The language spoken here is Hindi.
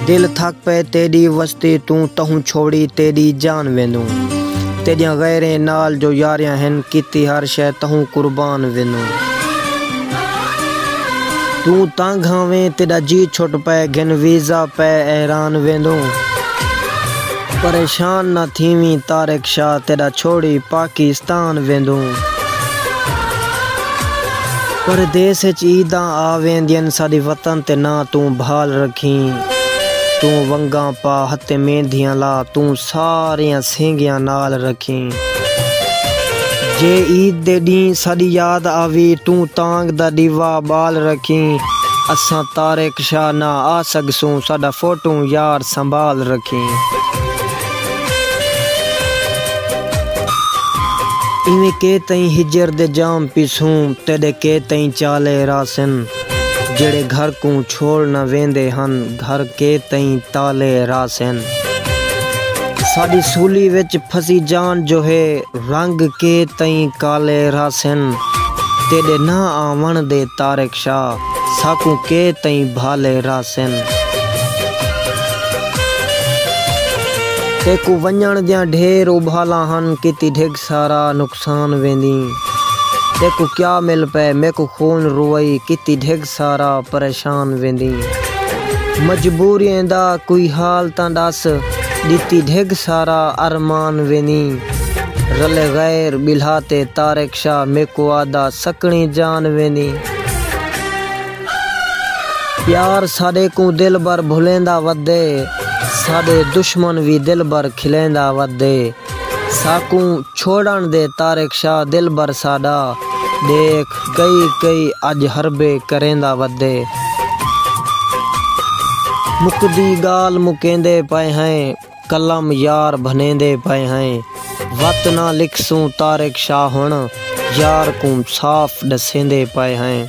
दिल थक पे तेरी वस्ती तू तहूं छोड़ी तेरी जान वेंदू तेरिया गैरें नाल जो यारियां हन कीती हर शै तहूं कुर्बान वेंदू तू तंग हावें तेरा जी छुट पे घिन वीज़ा पे हैरान वेंदू परेशान न थीवी तारिक शाह तेरा छोड़ी पाकिस्तान वेंदू परदेस ईदा आ वेंदियन साडी वतन ते ना तू भाल रखी तू वंगा पा हते मेहंदियां ला तू सारियां सेंगियां नाल रखी जे ईद दे डी साडी याद आवी तू तांग दा दीवा बाल रखी असां तारिक शाह ना आ सकसूं साडा फोटो यार संभाल रखी इवें के तई हिजर दे जाम पिसूं तेरे के तई चाले रासन जेड़े घर को छोड़ न वेंदे हन घर के तई ताले रासन साडी सूली विच फसी जान जो है रंग के तई काले रासन तेरे ना आवन दे तारिक शाह साकू के तई भाले रासन तेकू वञण दियां ढेर उभाला हन किती ढिग सारा नुकसान वेंदी तेकू क्या मिल पे मेकू खून रुई किती ढिग सारा परेशान वेंदी मजबूरियां दा कोई हाल तां दस दिती ढिग सारा अरमान वेंदी रले गैर बिल्हाते तारिक शाह मेकू आदा सकनी जान वेंदी प्यार साडे को दिल भर भुलेंदा वदे साडे दुश्मन भी दिल भर खिलेंदा वदे साकू छोड़न दे तारिक शाह दिल भर साडा देख कई कई अज हरबे करेंदा वदे मुकदी गाल मुकेंदे पे हैं कलम यार बनेंदे पे हैं वत ना लिखसूं तारिक शाह हुण यार को साफ दसेंदे पे हैं।